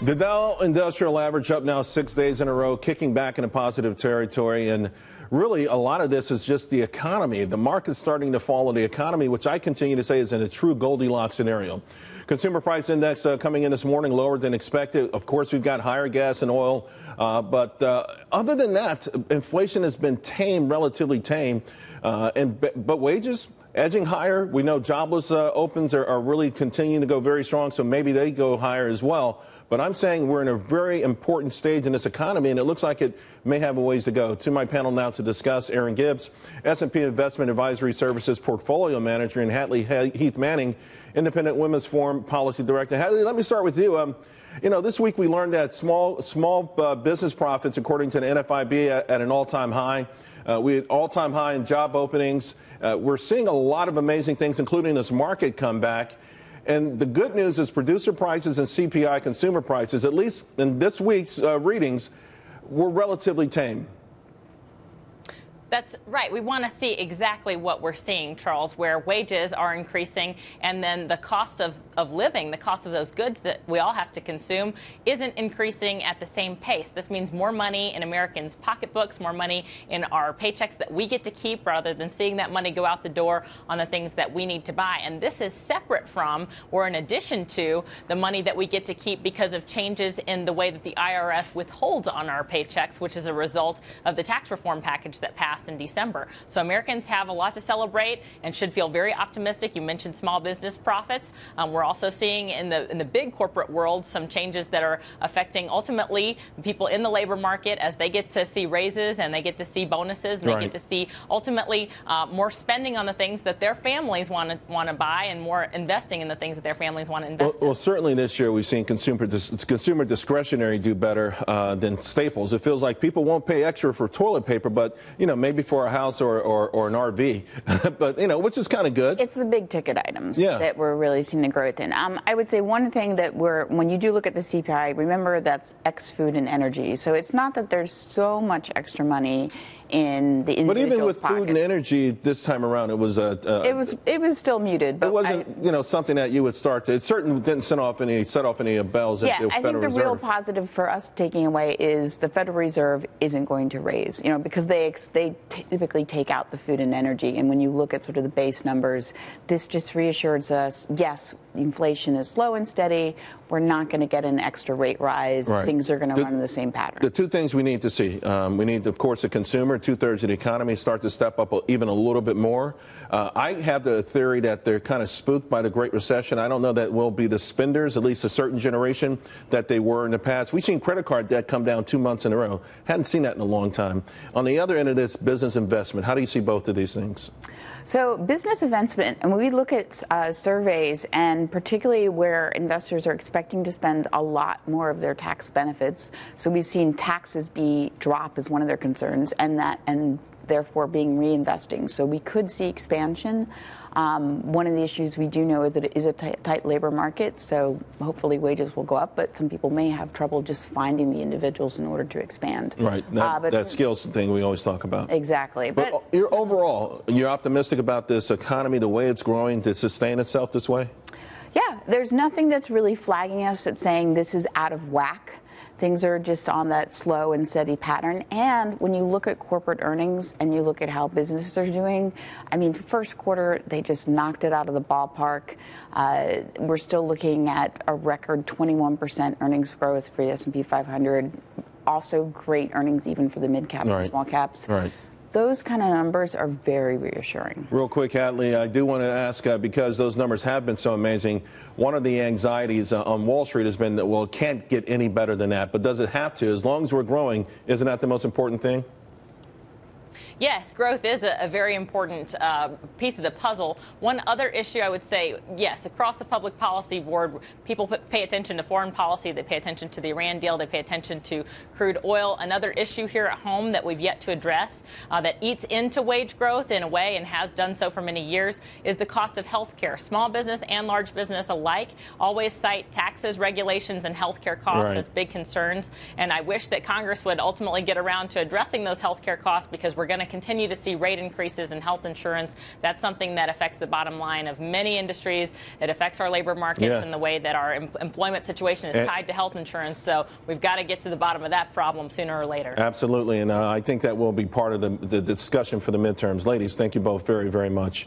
The Dow Industrial Average up now 6 days in a row, kicking back into positive territory. And really, a lot of this is just the economy. The market's starting to follow the economy, which I continue to say is in a true Goldilocks scenario. Consumer price index coming in this morning lower than expected. Of course, we've got higher gas and oil. But other than that, inflation has been tame, relatively tame. But wages edging higher. We know jobless opens are really continuing to go very strong, so maybe they go higher as well. But I'm saying we're in a very important stage in this economy, and it looks like it may have a ways to go. To my panel now to discuss, Erin Gibbs, S&P Investment Advisory Services Portfolio Manager, and Hadley, Heath Manning, Independent Women's Forum Policy Director. Hadley, let me start with you. This week we learned that small business profits, according to the NFIB, at an all-time high. We had all-time high in job openings. We're seeing a lot of amazing things, including this market comeback. And the good news is producer prices and CPI consumer prices, at least in this week's readings, were relatively tame. That's right. We want to see exactly what we're seeing, Charles, where wages are increasing and then the cost of living, the cost of those goods that we all have to consume, isn't increasing at the same pace. This means more money in Americans' pocketbooks, more money in our paychecks that we get to keep rather than seeing that money go out the door on the things that we need to buy. And this is separate from or in addition to the money that we get to keep because of changes in the way that the IRS withholds on our paychecks, which is a result of the tax reform package that passed in December. So Americans have a lot to celebrate and should feel very optimistic. You mentioned small business profits. We're also seeing in the big corporate world some changes that are affecting ultimately people in the labor market as they get to see raises and they get to see bonuses and they get to see ultimately more spending on the things that their families want to buy and more investing in the things that their families want to invest in. Well, certainly this year we've seen consumer discretionary do better than staples. It feels like people won't pay extra for toilet paper, but maybe for a house or an RV, but which is kind of good. It's the big ticket items that we're really seeing the growth in. I would say one thing that when you do look at the CPI, remember that's ex food and energy. So it's not that there's so much extra money in the individual's But even with pockets. food and energy this time around, it was it was still muted. But it wasn't something that you would start to. It certainly didn't set off any bells at the Federal Reserve. I think the real positive for us taking away is the Federal Reserve isn't going to raise. Because they typically take out the food and energy, and when you look at sort of the base numbers, this just reassures us. Yes, inflation is slow and steady. We're not going to get an extra rate rise. Right. Things are going to run in the same pattern. The two things we need to see, we need, of course, the consumer, 2/3 of the economy, start to step up even a little bit more. I have the theory that they're kind of spooked by the Great Recession. I don't know that will be the spenders, at least a certain generation, that they were in the past. We've seen credit card debt come down 2 months in a row. Hadn't seen that in a long time. On the other end of this, business investment. How do you see both of these things? So business investment, and when we look at surveys, and particularly where investors are expecting to spend a lot more of their tax benefits, so we've seen taxes drop as one of their concerns, and therefore being reinvesting. So we could see expansion. One of the issues we do know is that it is a tight labor market, so hopefully wages will go up, but some people may have trouble just finding the individuals in order to expand. Right, that skills thing we always talk about. Exactly. But you're optimistic about this economy, the way it's growing, to sustain itself this way? Yeah, there's nothing that's really flagging us that's saying this is out of whack. Things are just on that slow and steady pattern. And when you look at corporate earnings and you look at how businesses are doing, first quarter, they just knocked it out of the ballpark. We're still looking at a record 21% earnings growth for the S&P 500. Also great earnings even for the mid-caps and small caps. Right. Those kind of numbers are very reassuring. Real quick, Hadley, I do want to ask, because those numbers have been so amazing, one of the anxieties on Wall Street has been that, well, it can't get any better than that. But does it have to? As long as we're growing, isn't that the most important thing? Yes, growth is a very important piece of the puzzle. One other issue I would say, yes, across the public policy board, people pay attention to foreign policy. They pay attention to the Iran deal. They pay attention to crude oil. Another issue here at home that we've yet to address that eats into wage growth in a way and has done so for many years is the cost of health care. Small business and large business alike always cite taxes, regulations, and health care costs as big concerns. And I wish that Congress would ultimately get around to addressing those health care costs, because we're going to to continue to see rate increases in health insurance. That's something that affects the bottom line of many industries. It affects our labor markets and the way that our employment situation is tied to health insurance. So we've got to get to the bottom of that problem sooner or later. Absolutely, and I think that will be part of the discussion for the midterms. Ladies, thank you both very, very much.